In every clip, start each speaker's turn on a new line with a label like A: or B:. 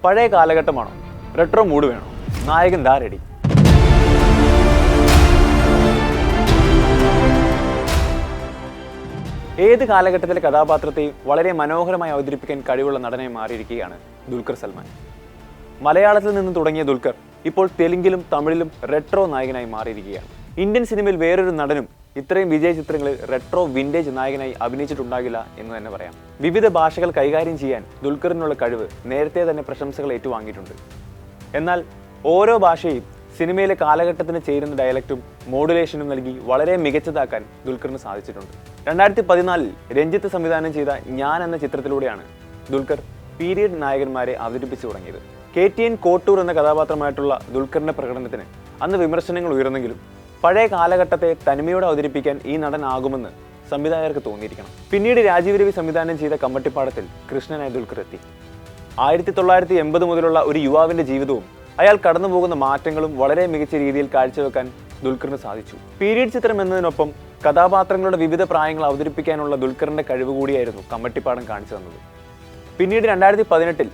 A: പഴയ കാലഘട്ടമാണോ, retro mood വേണോ? നായകൻ ദാ റെഡി. ഏത് കാലഘട്ടത്തിലെ കഥാപാത്രത്തെയും വളരെ മനോഹരമായി അവതരിപ്പിക്കാൻ കഴിവുള്ള നടനായി മാറിയിരിക്കുകയാണ് ദുൽഖർ സൽമാൻ. മലയാളത്തിൽ നിന്ന് തുടങ്ങിയ ദുൽഖർ ഇപ്പോൾ തെലുങ്കിലും തമിഴിലും റെട്രോ നായകനായി മാറിയിരിക്കുകയാണ്. ഇന്ത്യൻ സിനിമയിൽ വേറൊരു നടനും ഇത്രയും വിജയ ചിത്രങ്ങളിൽ റെട്രോ വിന്റേജ് നായകനായി അഭിനയിച്ചിട്ടുണ്ടാകില്ല എന്ന് തന്നെ പറയാം. വിവിധ ഭാഷകൾ കൈകാര്യം ചെയ്യാൻ ദുൽഖറിനുള്ള കഴിവ് നേരത്തെ തന്നെ പ്രശംസകൾ ഏറ്റുവാങ്ങിയിട്ടുണ്ട്. എന്നാൽ ഓരോ ഭാഷയും സിനിമയിലെ കാലഘട്ടത്തിന് ചേരുന്ന ഡയലക്റ്റും മോഡുലേഷനും നൽകി വളരെ മികച്ചതാക്കാൻ ദുൽഖറിന് സാധിച്ചിട്ടുണ്ട്. 2014 രഞ്ജിത്ത് സംവിധാനം ചെയ്ത ഞാൻ എന്ന ചിത്രത്തിലൂടെയാണ് ദുൽഖർ പീരിയഡ് നായകന്മാരെ അവതരിപ്പിച്ചു തുടങ്ങിയത്. KTN കോട്ടൂർ എന്ന കഥാപാത്രമായിട്ടുള്ള ദുൽഖറിന്റെ പ്രകടനത്തിന് അന്ന് വിമർശനങ്ങൾ ഉയർന്നെങ്കിലും പഴയ കാലഘട്ടത്തെ തനിമയോടെ അവതരിപ്പിക്കാൻ ഈ നടനാകുമെന്ന് സംവിധായകർക്ക് തോന്നിയിരിക്കണം. പിന്നീട് രാജീവ് രവി സംവിധാനം ചെയ്ത കമ്മട്ടിപ്പാടത്തിൽ കൃഷ്ണനായി ദുൽഖർ എത്തി. 1980 മുതലുള്ള ഒരു യുവാവിന്റെ ജീവിതവും അയാൾ കടന്നുപോകുന്ന മാറ്റങ്ങളും വളരെ മികച്ച രീതിയിൽ കാഴ്ചവെക്കാൻ ദുൽഖറിന് സാധിച്ചു. പീരീഡ് ചിത്രം എന്നതിനൊപ്പം കഥാപാത്രങ്ങളുടെ വിവിധ പ്രായങ്ങൾ അവതരിപ്പിക്കാനുള്ള ദുൽഖറിന്റെ കഴിവ് കൂടിയായിരുന്നു കമ്മട്ടിപ്പാടം കാണിച്ചു തന്നത്. പിന്നീട് 2018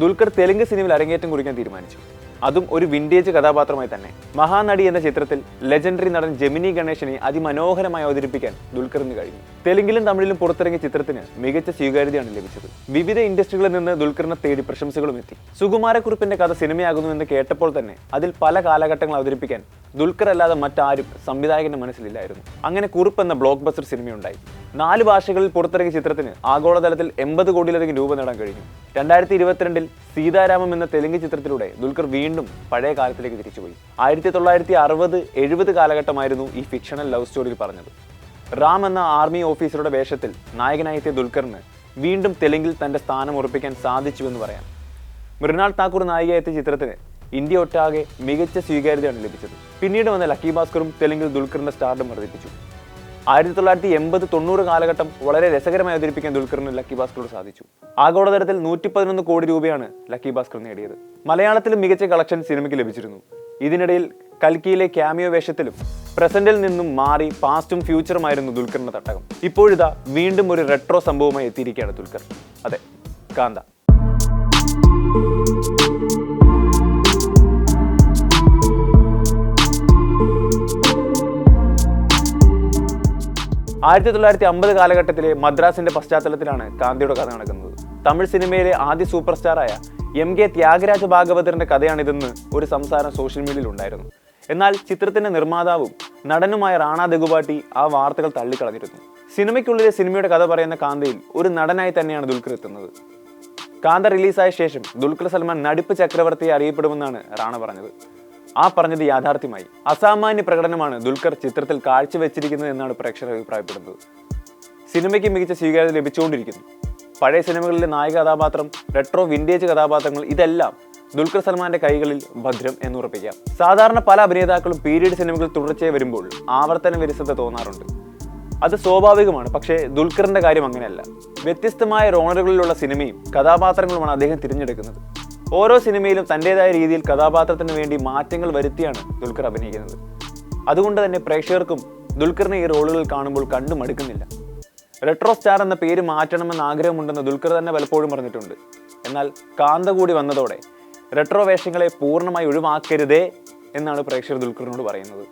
A: ദുൽഖർ തെലുങ്ക് സിനിമയിൽ അരങ്ങേറ്റം കുറിക്കാൻ തീരുമാനിച്ചു. അതും ഒരു വിന്റേജ് കഥാപാത്രമായി തന്നെ. മഹാനടി എന്ന ചിത്രത്തിൽ ലെജൻഡറി നടൻ ജെമിനി ഗണേശനെ അതിമനോഹരമായി അവതരിപ്പിക്കാൻ ദുൽഖറിന് കഴിഞ്ഞു. തെലുങ്കിലും തമിഴിലും പുറത്തിറങ്ങിയ ചിത്രത്തിന് മികച്ച സ്വീകാര്യതയാണ് ലഭിച്ചത്. വിവിധ ഇൻഡസ്ട്രികളിൽ നിന്ന് ദുൽഖറിനെ തേടി പ്രശംസകളും എത്തി. സുകുമാരക്കുറുപ്പിന്റെ കഥ സിനിമയാകുന്നുവെന്ന് കേട്ടപ്പോൾ തന്നെ അതിൽ പല കാലഘട്ടങ്ങൾ അവതരിപ്പിക്കാൻ ദുൽഖർ അല്ലാതെ മറ്റാരും സംവിധായകന്റെ മനസ്സിലില്ലായിരുന്നു. അങ്ങനെ കുറുപ്പ് എന്ന ബ്ലോക്ക് ബസ്റ്റർ സിനിമയുണ്ടായി. 4 ഭാഷകളിൽ പുറത്തിറങ്ങിയ ചിത്രത്തിന് ആഗോളതലത്തിൽ 80 കോടിയിലധികം രൂപ നേടാൻ കഴിഞ്ഞു. 2022 സീതാരാമം എന്ന തെലുങ്ക് ചിത്രത്തിലൂടെ ദുൽഖർ വീണ്ടും പഴയ കാലത്തിലേക്ക് തിരിച്ചുപോയി. 1960-70 കാലഘട്ടമായിരുന്നു ഈ ഫിക്ഷണൽ ലവ് സ്റ്റോറിയിൽ പറഞ്ഞത്. റാം എന്ന ആർമി ഓഫീസറുടെ വേഷത്തിൽ നായകനായെത്തിയ ദുൽഖറിന് വീണ്ടും തെലുങ്കിൽ തന്റെ സ്ഥാനം ഉറപ്പിക്കാൻ സാധിച്ചുവെന്ന് പറയാം. മൃണാൾ താക്കൂർ നായികയെത്തിയ ചിത്രത്തിന് ഇന്ത്യ ഒട്ടാകെ മികച്ച സ്വീകാര്യതയാണ് ലഭിച്ചത്. പിന്നീട് വന്ന ലക്കി ഭാസ്കറും തെലുങ്കിൽ ദുൽഖറിന്റെ സ്റ്റാർഡം വർദ്ധിപ്പിച്ചു. 1980-90 കാലഘട്ടം വളരെ രസകരമായി അവതരിപ്പിക്കാൻ ദുൽഖറിന് ലക്കി ഭാസ്കറോട് സാധിച്ചു. ആഗോളതലത്തിൽ 111 കോടി രൂപയാണ് ലക്കി ഭാസ്കർ നേടിയത്. മലയാളത്തിലും മികച്ച കളക്ഷൻ സിനിമയ്ക്ക് ലഭിച്ചിരുന്നു. ഇതിനിടയിൽ കൽക്കിയിലെ ക്യാമിയോ വേഷത്തിലും പ്രസന്റിൽ നിന്നും മാറി പാസ്റ്റും ഫ്യൂച്ചറുമായിരുന്നു ദുൽഖറിന്റെ തട്ടകം. ഇപ്പോഴിതാ വീണ്ടും ഒരു റെട്രോ സംഭവമായി എത്തിയിരിക്കുകയാണ് ദുൽഖർ. അതെ, കാന്ത. ആയിരത്തി 1950 കാലഘട്ടത്തിലെ മദ്രാസിന്റെ പശ്ചാത്തലത്തിലാണ് കാന്തയുടെ കഥ നടക്കുന്നത്. തമിഴ് സിനിമയിലെ ആദ്യ സൂപ്പർ സ്റ്റാറായ MK ത്യാഗരാജ ഭാഗവതറിന്റെ കഥയാണിതെന്ന് ഒരു സംസാരം സോഷ്യൽ മീഡിയയിൽ ഉണ്ടായിരുന്നു. എന്നാൽ ചിത്രത്തിന്റെ നിർമ്മാതാവും നടനുമായ റാണ ദഗുബാട്ടി ആ വാർത്തകൾ തള്ളിക്കളഞ്ഞിരുന്നു. സിനിമയ്ക്കുള്ളിലെ സിനിമയുടെ കഥ പറയുന്ന കാന്തയിൽ ഒരു നടനായി തന്നെയാണ് ദുൽഖർ എത്തുന്നത്. കാന്ത റിലീസായ ശേഷം ദുൽഖർ സൽമാൻ നടിപ്പ് ചക്രവർത്തിയെ അറിയപ്പെടുമെന്നാണ് റാണ പറഞ്ഞത്. ആ പറഞ്ഞത് യാഥാർത്ഥ്യമായി. അസാമാന്യ പ്രകടനമാണ് ദുൽഖർ ചിത്രത്തിൽ കാഴ്ചവെച്ചിരിക്കുന്നത് എന്നാണ് പ്രേക്ഷകർ അഭിപ്രായപ്പെടുന്നത്. സിനിമയ്ക്ക് മികച്ച സ്വീകാര്യത ലഭിച്ചുകൊണ്ടിരിക്കുന്നു. പഴയ സിനിമകളിലെ നായക കഥാപാത്രം, റെട്രോ വിന്റേജ് കഥാപാത്രങ്ങൾ, ഇതെല്ലാം ദുൽഖർ സൽമാന്റെ കൈകളിൽ ഭദ്രം എന്നുറപ്പിക്കാം. സാധാരണ പല അഭിനേതാക്കളും പീരീഡ് സിനിമകൾ തുടർച്ചയായി വരുമ്പോൾ ആവർത്തന വിരസത തോന്നാറുണ്ട്. അത് സ്വാഭാവികമാണ്. പക്ഷേ ദുൽഖറിന്റെ കാര്യം അങ്ങനെയല്ല. വ്യത്യസ്തമായ റോണറുകളിലുള്ള സിനിമയും കഥാപാത്രങ്ങളുമാണ് അദ്ദേഹം തിരഞ്ഞെടുക്കുന്നത്. ഓരോ സിനിമയിലും തൻ്റെതായ രീതിയിൽ കഥാപാത്രത്തിന് വേണ്ടി മാറ്റങ്ങൾ വരുത്തിയാണ് ദുൽഖർ അഭിനയിക്കുന്നത്. അതുകൊണ്ട് തന്നെ പ്രേക്ഷകർക്കും ദുൽഖറിനെ ഈ റോളുകൾ കാണുമ്പോൾ കണ്ടു മടുക്കുന്നില്ല. റെട്രോ സ്റ്റാർ എന്ന പേര് മാറ്റണമെന്ന് ആഗ്രഹമുണ്ടെന്ന് ദുൽഖർ തന്നെ പലപ്പോഴും പറഞ്ഞിട്ടുണ്ട്. എന്നാൽ കാന്ത കൂടി വന്നതോടെ റെട്രോ വേഷങ്ങളെ പൂർണ്ണമായി ഒഴിവാക്കരുതേ എന്നാണ് പ്രേക്ഷകർ ദുൽഖറിനോട് പറയുന്നത്.